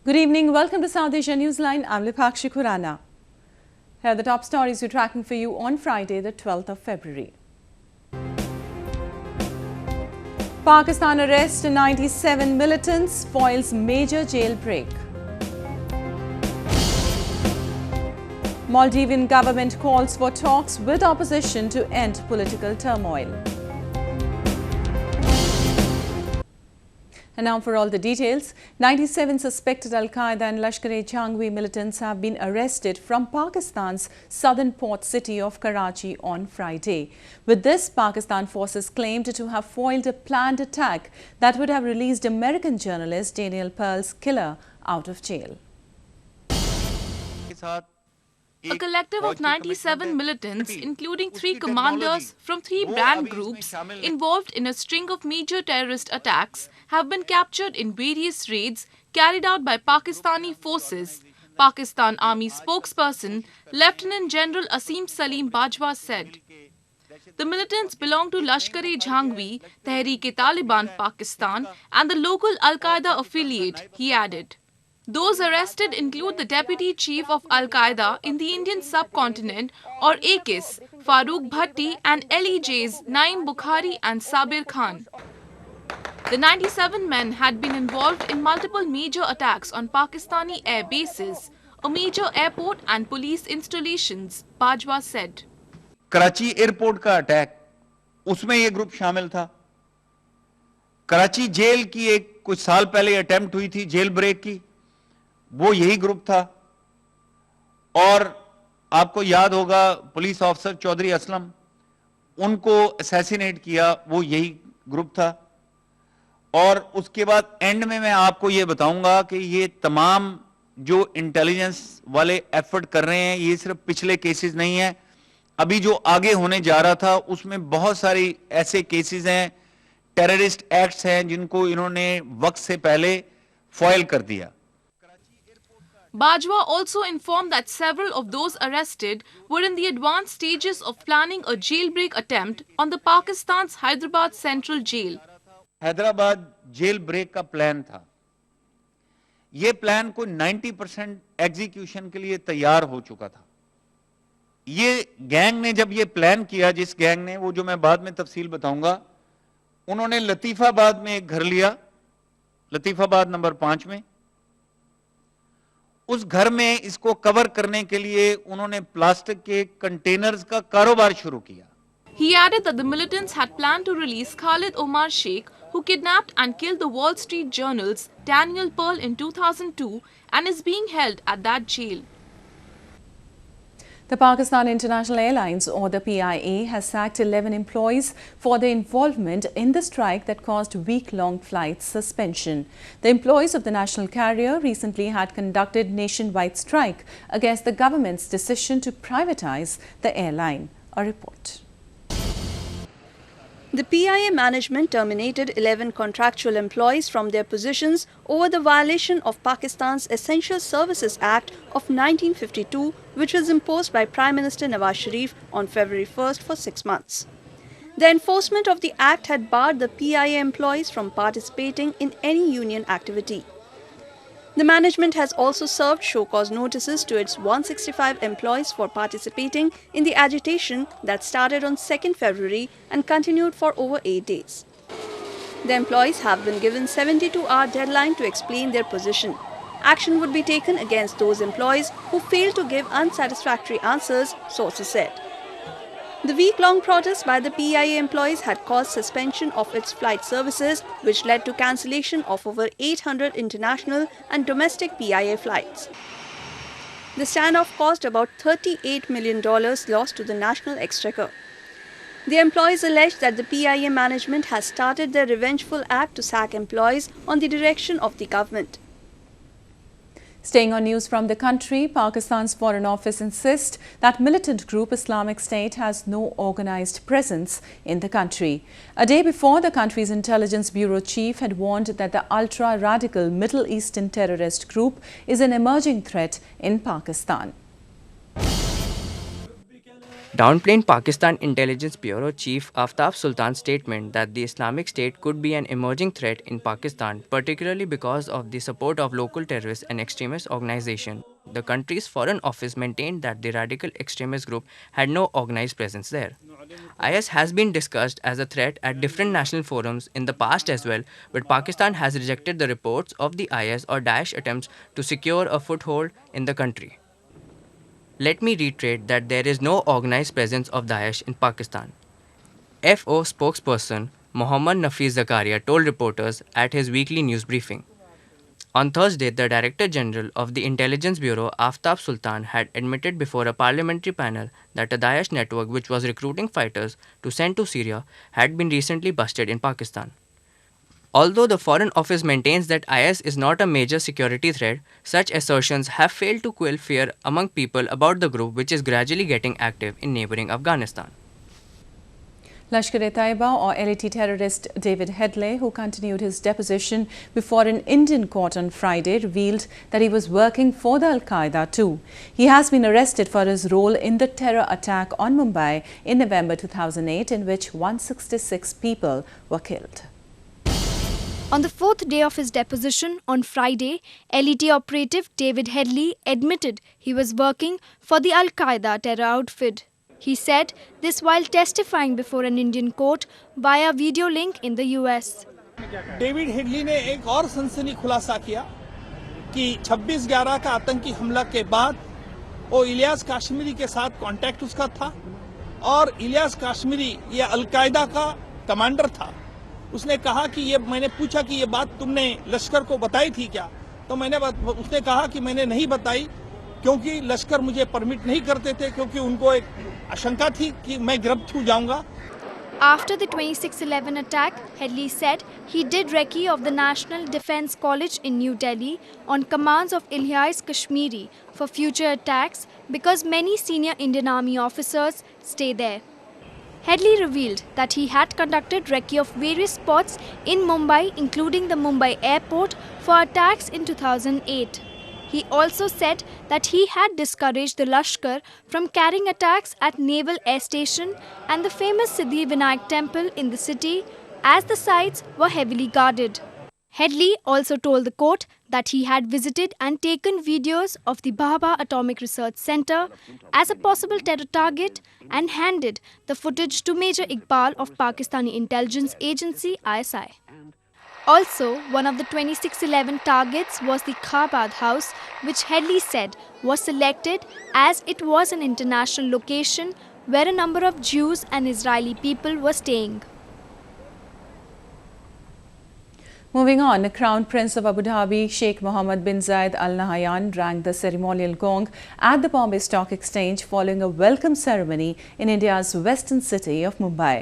Good evening. Welcome to South Asia Newsline. I'm Lipakshi Khurana. Here are the top stories we're tracking for you on Friday, the 12th of February. Pakistan arrests 97 militants, foils major jailbreak. Maldivian government calls for talks with opposition to end political turmoil. And now for all the details, 97 suspected Al-Qaeda and Lashkar-e-Jhangvi militants have been arrested from Pakistan's southern port city of Karachi on Friday. With this, Pakistan forces claimed to have foiled a planned attack that would have released American journalist Daniel Pearl's killer out of jail. A collective of 97 militants, including 3 commanders from 3 brand groups involved in a string of major terrorist attacks, have been captured in various raids carried out by Pakistani forces. Pakistan Army spokesperson Lieutenant General Asim Salim Bajwa said. The militants belong to Lashkar-e-Jhangvi, Tehreek-e-Taliban Pakistan and the local Al-Qaeda affiliate, he added. Those arrested include the Deputy Chief of Al-Qaeda in the Indian subcontinent or AQIS, Farooq Bhatti and LEJ's Naeem Bukhari and Sabir Khan. The 97 men had been involved in multiple major attacks on Pakistani air bases, a major airport and police installations, Bajwa said. Karachi airport का attack उसमें यह group शामिल था। Karachi jail की एक कुछ साल पहले अटेम्प्ट हुई थी जेल ब्रेक की, वो यही ग्रुप था। और आपको याद होगा पुलिस ऑफिसर चौधरी असलम, उनको असैसिनेट किया, वो यही ग्रुप था। और उसके बाद एंड में मैं आपको ये बताऊंगा कि ये तमाम जो इंटेलिजेंस वाले एफर्ट कर रहे हैं, ये सिर्फ पिछले केसेस नहीं है, अभी जो आगे होने जा रहा था उसमें बहुत सारी ऐसे केसेस हैं, टेररिस्ट एक्ट्स हैं जिनको इन्होंने वक्त से पहले फॉइल कर दिया। Bajwa also informed that several of those arrested were in the advanced stages of planning a jailbreak attempt on the Pakistan's Hyderabad Central Jail. Hyderabad jail break का प्लान था। यह प्लान को 90% एग्जीक्यूशन के लिए तैयार हो चुका था। ये गैंग ने जब ये प्लान किया, जिस गैंग ने, वो जो मैं बाद में तफसील बताऊंगा, उन्होंने लतीफाबाद में एक घर लिया, लतीफाबाद नंबर 5 में। उस घर में इसको कवर करने के लिए उन्होंने प्लास्टिक के कंटेनर्स का कारोबार शुरू किया। He added that the militants had planned to release Khalid Omar Sheikh, who kidnapped and killed the Wall Street Journal's Daniel Pearl in 2002 and is being held at that jail. The Pakistan International Airlines, or the PIA, has sacked 11 employees for their involvement in the strike that caused week-long flight suspension. The employees of the national carrier recently had conducted nationwide strike against the government's decision to privatize the airline. A report. The PIA management terminated 11 contractual employees from their positions over the violation of Pakistan's Essential Services Act of 1952, which was imposed by Prime Minister Nawaz Sharif on February 1st for 6 months. The enforcement of the act had barred the PIA employees from participating in any union activity. The management has also served show-cause notices to its 165 employees for participating in the agitation that started on 2nd February and continued for over 8 days. The employees have been given 72-hour deadline to explain their position. Action would be taken against those employees who failed to give unsatisfactory answers, sources said. The week-long protest by the PIA employees had caused suspension of its flight services, which led to cancellation of over 800 international and domestic PIA flights. The standoff caused about $38 million loss to the national exchequer. The employees alleged that the PIA management has started their revengeful act to sack employees on the direction of the government. Staying on news from the country, Pakistan's Foreign Office insists that militant group Islamic State has no organized presence in the country. A day before, the country's intelligence bureau chief had warned that the ultra-radical Middle Eastern terrorist group is an emerging threat in Pakistan. downplaying Pakistan Intelligence Bureau Chief Aftab Sultan's statement that the Islamic State could be an emerging threat in Pakistan, particularly because of the support of local terrorist and extremist organizations. The country's foreign office maintained that the radical extremist group had no organized presence there. IS has been discussed as a threat at different national forums in the past as well, but Pakistan has rejected the reports of the IS or Daesh attempts to secure a foothold in the country. Let me reiterate that there is no organized presence of Daesh in Pakistan. FO spokesperson Mohammad Nafiz Zakaria told reporters at his weekly news briefing. On Thursday, the Director General of the Intelligence Bureau, Aftab Sultan, had admitted before a parliamentary panel that a Daesh network which was recruiting fighters to send to Syria had been recently busted in Pakistan. Although the Foreign Office maintains that IS is not a major security threat, such assertions have failed to quell fear among people about the group, which is gradually getting active in neighboring Afghanistan. Lashkar-e-Taiba or LAT terrorist David Headley, who continued his deposition before an Indian court on Friday, revealed that he was working for the Al-Qaeda too. He has been arrested for his role in the terror attack on Mumbai in November 2008, in which 166 people were killed. On the fourth day of his deposition on Friday, LET operative David Headley admitted he was working for the Al-Qaeda terror outfit. He said this while testifying before an Indian court via video link in the US. David Headley ने एक और सनसनी खुलासा किया कि 26/11 का आतंकी हमला के बाद वो इलियास काश्मीरी के साथ कांटेक्ट उसका था और इलियास काश्मीरी ये अलकायदा का कमांडर था। उसने कहा कि ये मैंने पूछा कि ये बात तुमने लश्कर को बताई थी क्या, तो उसने कहा कि मैंने नहीं बताई क्योंकि लश्कर मुझे परमिट नहीं करते थे, क्योंकि उनको एक आशंका थी कि मैं गिरफ्त हो जाऊंगा। After the 26/11 attack, Headley said he did recce of the National Defence College in New Delhi on commands of Ilyas Kashmiri for future attacks because many senior Indian Army officers stay there. Headley revealed that he had conducted recce of various spots in Mumbai, including the Mumbai airport, for attacks in 2008. He also said that he had discouraged the Lashkar from carrying attacks at Naval Air Station and the famous Siddhivinayak temple in the city, as the sites were heavily guarded. Headley also told the court that he had visited and taken videos of the Bhabha Atomic Research Center as a possible terror target and handed the footage to Major Iqbal of Pakistani intelligence agency ISI. Also, one of the 26/11 targets was the Khabad house, which Headley said was selected as it was an international location where a number of Jews and Israeli people were staying. Moving on, the Crown Prince of Abu Dhabi, Sheikh Mohammed bin Zayed Al Nahyan, rang the ceremonial gong at the Bombay Stock Exchange following a welcome ceremony in India's western city of Mumbai.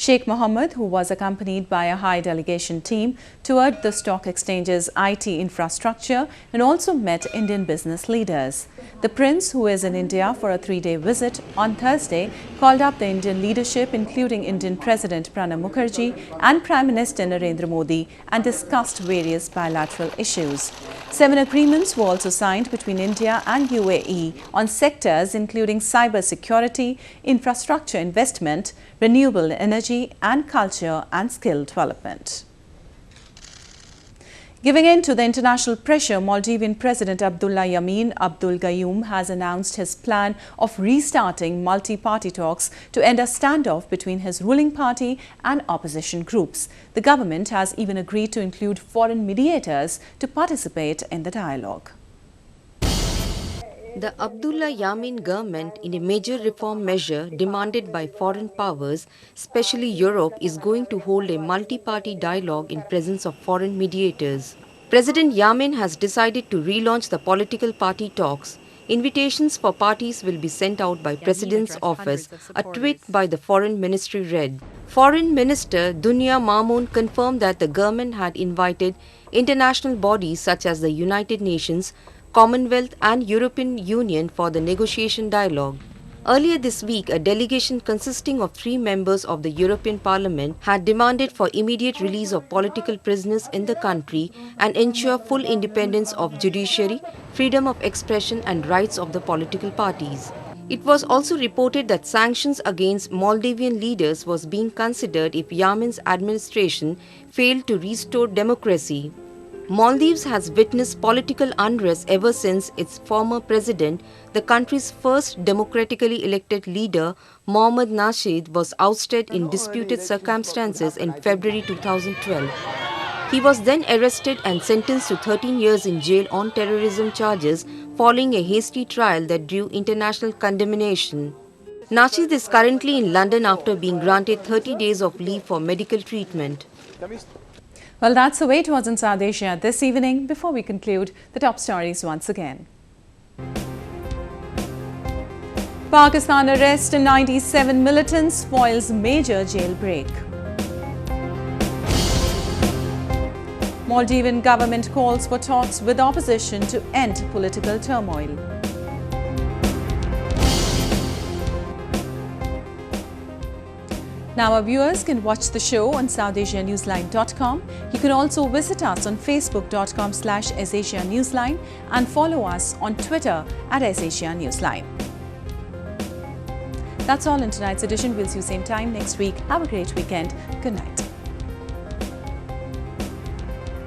Sheikh Mohammed, who was accompanied by a high delegation team, toured the stock exchange's IT infrastructure and also met Indian business leaders. The prince, who is in India for a 3-day visit on Thursday, called up the Indian leadership, including Indian President Pranab Mukherjee and Prime Minister Narendra Modi, and discussed various bilateral issues. 7 agreements were also signed between India and UAE on sectors including cyber security, infrastructure investment, renewable energy and culture and skill development. Giving in to the international pressure, Maldivian President Abdullah Yamin Abdul Gayoom has announced his plan of restarting multi-party talks to end a standoff between his ruling party and opposition groups. The government has even agreed to include foreign mediators to participate in the dialogue. The Abdullah Yamin government, in a major reform measure demanded by foreign powers, especially Europe, is going to hold a multi-party dialogue in presence of foreign mediators. President Yamin has decided to relaunch the political party talks. Invitations for parties will be sent out by President's office, a tweet by the Foreign Ministry read. Foreign Minister Dunya Mamoon confirmed that the government had invited international bodies such as the United Nations, Commonwealth and European Union for the negotiation dialogue. Earlier this week, a delegation consisting of 3 members of the European Parliament had demanded for immediate release of political prisoners in the country and ensure full independence of judiciary, freedom of expression and rights of the political parties. It was also reported that sanctions against Maldivian leaders was being considered if Yemen's administration failed to restore democracy. Maldives has witnessed political unrest ever since its former president, the country's first democratically elected leader, Mohammad Nasheed, was ousted in disputed circumstances in February 2012. He was then arrested and sentenced to 13 years in jail on terrorism charges following a hasty trial that drew international condemnation. Nasheed is currently in London after being granted 30 days of leave for medical treatment. Well, that's the way it was in South Asia this evening. Before we conclude, the top stories once again. Pakistan arrests 97 militants, foils major jailbreak. Maldivian government calls for talks with opposition to end political turmoil. Now our viewers can watch the show on SouthAsiaNewsline.com. You can also visit us on Facebook.com/SAsiaNewsline and follow us on Twitter @SAsiaNewsline. That's all in tonight's edition. We'll see you same time next week. Have a great weekend. Good night.